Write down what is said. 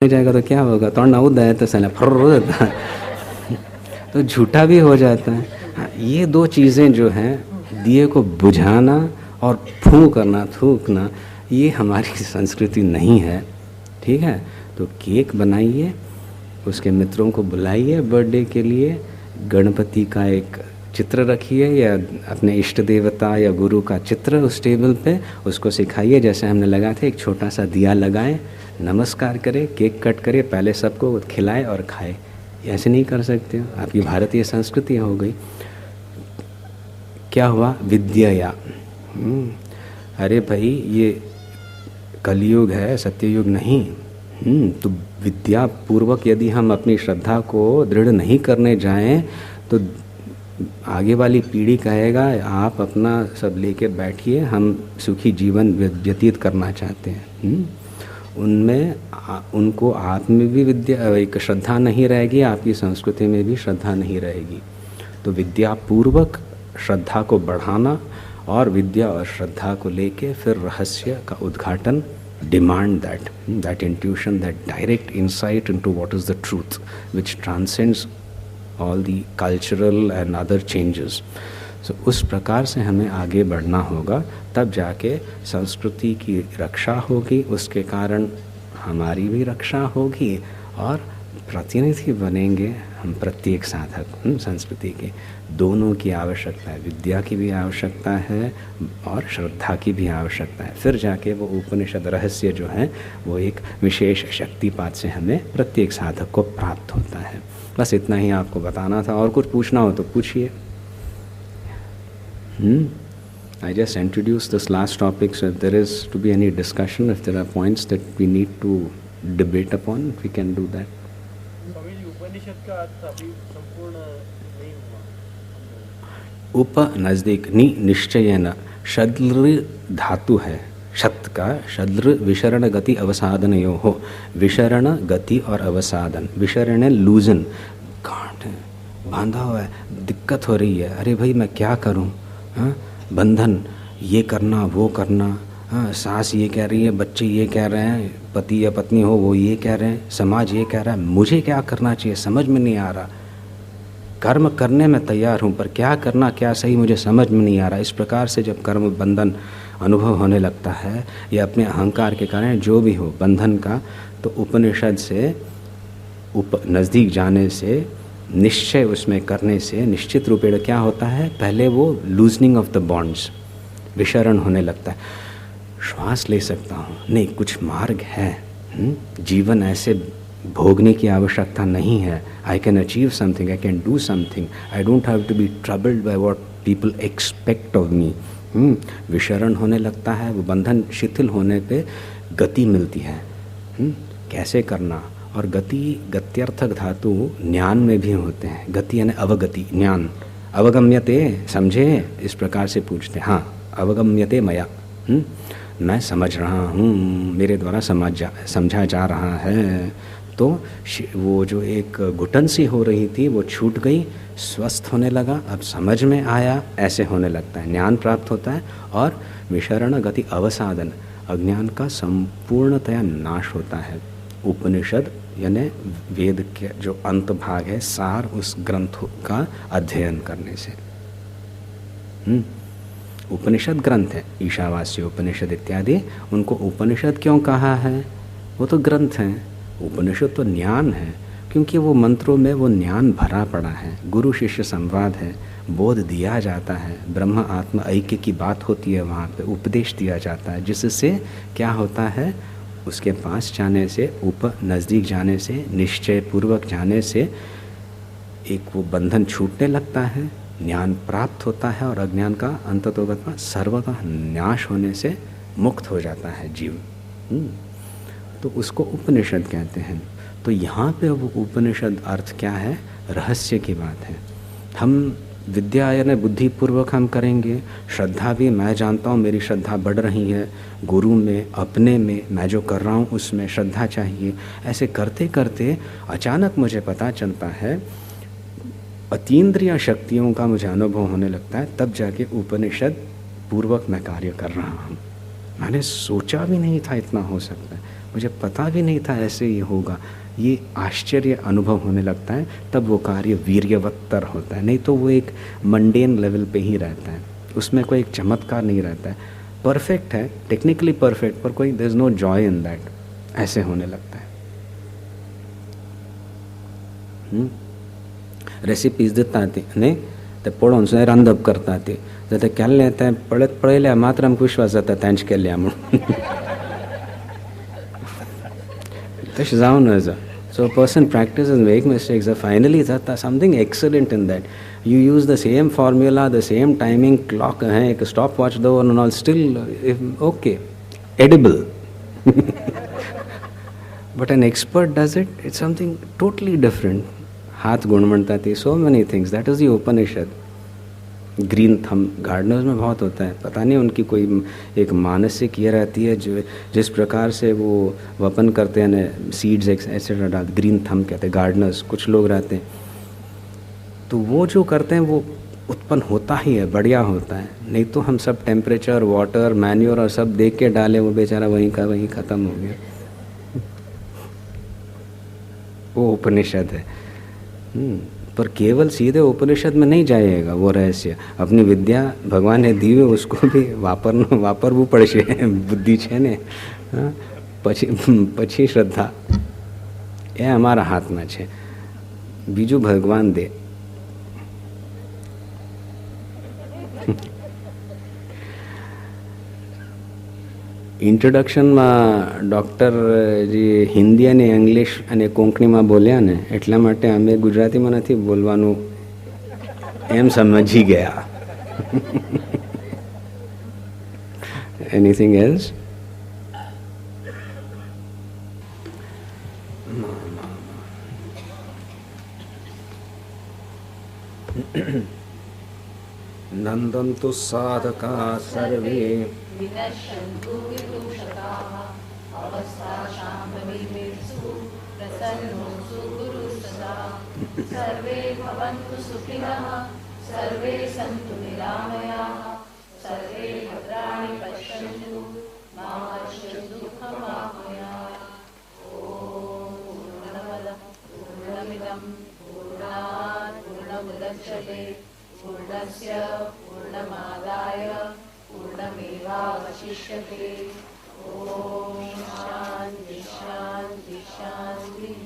जाएगा तो क्या होगा, तो ना उदा है तो साला फर्र हो जाता है तो झूठा भी हो जाता है। हाँ, ये दो चीज़ें जो हैं, दिए को बुझाना और फूंक करना, थूकना, ये हमारी संस्कृति नहीं है। ठीक है, तो केक बनाइए, उसके मित्रों को बुलाइए बर्थडे के लिए, गणपति का एक चित्र रखिए या अपने इष्ट देवता या गुरु का चित्र उस टेबल पे, उसको सिखाइए। जैसे हमने लगाया था, एक छोटा सा दिया लगाएं, नमस्कार करें, केक कट करें, पहले सबको खिलाए और खाए। ऐसे नहीं कर सकते हो, आपकी भारतीय संस्कृति हो गई। क्या हुआ, विद्या। अरे भाई, ये कलयुग है, सत्ययुग नहीं। तो विद्या पूर्वक यदि हम अपनी श्रद्धा को दृढ़ नहीं करने जाएं तो आगे वाली पीढ़ी कहेगा आप अपना सब लेके बैठिए, हम सुखी जीवन व्यतीत करना चाहते हैं। उनमें उनको आप में भी विद्या, एक श्रद्धा नहीं रहेगी, आपकी संस्कृति में भी श्रद्धा नहीं रहेगी। तो विद्या पूर्वक श्रद्धा को बढ़ाना और विद्या और श्रद्धा को लेके फिर रहस्य का उद्घाटन, demand that intuition, that direct insight into what is the truth which transcends all the cultural and other changes. So उस प्रकार से हमें आगे बढ़ना होगा, तब जाके संस्कृति की रक्षा होगी, उसके कारण हमारी भी रक्षा होगी और प्रतिनिधि बनेंगे हम प्रत्येक साधक संस्कृति के। दोनों की आवश्यकता है, विद्या की भी आवश्यकता है और श्रद्धा की भी आवश्यकता है। फिर जाके वो उपनिषद रहस्य जो है वो एक विशेष शक्तिपात से हमें प्रत्येक साधक को प्राप्त होता है। बस इतना ही आपको बताना था, और कुछ पूछना हो तो पूछिए। I just introduced this last topic, so if there is to be any discussion, if there are points that we need to debate upon, we can do that. उपनिषद का अर्थ अभी संपूर्ण नहीं हुआ। उप नजदीक निश्चयन शद्र धातु है, शत का शद्र विशरण गति अवसादनयो हो। विशरण गति और अवसादन, विशरण लूजन, गांठ है, बांधा हुआ है, दिक्कत हो रही है, अरे भाई मैं क्या करूं, हाँ, बंधन, ये करना वो करना, हाँ, सास ये कह रही है, बच्चे ये कह रहे हैं, पति या पत्नी हो वो ये कह रहे हैं, समाज ये कह रहा है, मुझे क्या करना चाहिए समझ में नहीं आ रहा। कर्म करने में तैयार हूँ पर क्या करना, क्या सही, मुझे समझ में नहीं आ रहा। इस प्रकार से जब कर्म बंधन अनुभव होने लगता है या अपने अहंकार के कारण जो भी हो बंधन का, तो उपनिषद से नज़दीक जाने से, निश्चय उसमें करने से निश्चित रूपेण क्या होता है, पहले वो लूजनिंग ऑफ द बॉन्ड्स, विशरण होने लगता है। श्वास ले सकता हूँ, नहीं कुछ मार्ग है, जीवन ऐसे भोगने की आवश्यकता नहीं है। I can achieve something, I can do something, I don't have to be troubled by what people expect of me. विशरण होने लगता है, वो बंधन शिथिल होने पे गति मिलती है। कैसे करना, और गति, गत्यर्थक धातु ज्ञान में भी होते हैं। गति यानी अवगति, ज्ञान। अवगम्यते, समझे, इस प्रकार से पूछते, हाँ अवगम्यते मया, मैं समझ रहा हूँ, मेरे द्वारा समझा जा रहा है। तो वो जो एक घुटन सी हो रही थी वो छूट गई, स्वस्थ होने लगा, अब समझ में आया, ऐसे होने लगता है, ज्ञान प्राप्त होता है। और विशरण गति अवसादन, अज्ञान का संपूर्णतया नाश होता है। उपनिषद यानी वेद के जो अंत भाग है, सार, उस ग्रंथ का अध्ययन करने से। उपनिषद ग्रंथ है, ईशावास्य उपनिषद इत्यादि, उनको उपनिषद क्यों कहा है, वो तो ग्रंथ हैं। उपनिषद तो ज्ञान है, क्योंकि वो मंत्रों में वो ज्ञान भरा पड़ा है, गुरु शिष्य संवाद है, बोध दिया जाता है, ब्रह्म आत्मा ऐक्य की बात होती है, वहाँ पे उपदेश दिया जाता है, जिससे क्या होता है, उसके पास जाने से, नज़दीक जाने से, निश्चय पूर्वक जाने से एक वो बंधन छूटने लगता है, ज्ञान प्राप्त होता है और अज्ञान का अंततोगत्मा सर्वतः नाश होने से मुक्त हो जाता है जीव। तो उसको उपनिषद कहते हैं। तो यहाँ पे वो उपनिषद अर्थ क्या है, रहस्य की बात है। हम विद्या यानी बुद्धिपूर्वक हम करेंगे, श्रद्धा भी, मैं जानता हूँ मेरी श्रद्धा बढ़ रही है, गुरु में, अपने में, मैं जो कर रहा हूँ उसमें श्रद्धा चाहिए। ऐसे करते करते अचानक मुझे पता चलता है, अतीन्द्रिय शक्तियों का मुझे अनुभव होने लगता है, तब जाके उपनिषद पूर्वक मैं कार्य कर रहा हूँ। मैंने सोचा भी नहीं था इतना हो सकता है। मुझे पता भी नहीं था ऐसे ही होगा, ये आश्चर्य अनुभव होने लगता है, तब वो कार्य वीर्यवत्तर होता है। नहीं तो वो एक मंडेन लेवल पे ही रहता है, उसमें कोई एक चमत्कार नहीं रहता है। परफेक्ट है, टेक्निकली परफेक्ट, पर कोई there is no joy in that, ऐसे होने लगता है। रेसिपीज देता थी नहीं ते पळोवन सुद्दां रांदप करता ती जाल्यार तें केल्लें तें पळयल्यार मात्र आमकां विश्वास जाता तेंच केल्लें म्हणून. तशें जावं नजो. So a person practices and make mistakes, finally that something excellent in that. You use the same formula, the same timing clock, एक stopwatch दो and all, still okay, edible. But an expert does it, it's something totally different. हाथ गुण म्हणता थी, so many things. That is the Upanishad. Green थम Gardner's में बहुत होता है, पता नहीं उनकी कोई एक मानसिक ये रहती है जो जिस प्रकार से वो वपन करते हैं ना, सीड्स एक्सेट्रा डाल, ग्रीन थम कहते हैं गार्डनर्स, कुछ लोग रहते हैं, तो वो जो करते हैं वो उत्पन्न होता ही है, बढ़िया होता है। नहीं तो हम सब टेम्परेचर, वाटर, मैन्योर और सब देख के डाले, वो बेचारा वहीं का वहीं ख़त्म हो गया। वो उपनिषद है। पर केवल सीधे उपनिषद में नहीं जाएगा वो रहस्य। अपनी विद्या भगवान ने दी है, उसको भी वापरવું પડશે, બુદ્ધિ છે ને, પછી શ્રદ્ધા એ અમારા હાથમાં છે, બીજું ભગવાન દે। ઇન્ટ્રોડક્શનમાં ડૉક્ટરજી હિન્દી અને ઇંગ્લિશ અને કોંકણીમાં બોલ્યા ને, એટલા માટે અમે ગુજરાતીમાં નથી બોલવાનું એમ સમજી ગયા। Anything else? नंदन्तु साधका सर्वे विनश्यन्तु विदूषकाः अवस्थाशां भविर्मित्सु प्रसन्नोऽस्तु गुरुः सदा सर्वे भवन्तु सुखिनः सर्वे सन्तु निरामयाः सर्वे भद्राणि पश्यन्तु मा कश्चित् दुःखमाप्नुयात्। ॐ पूर्णमदः पूर्णमिदं पूर्णात् पूर्णमुदच्यते पूर्णस्य पूर्णमादाय पूर्णमेवावशिष्यते। ॐ शान्ति शान्ति शान्तिः।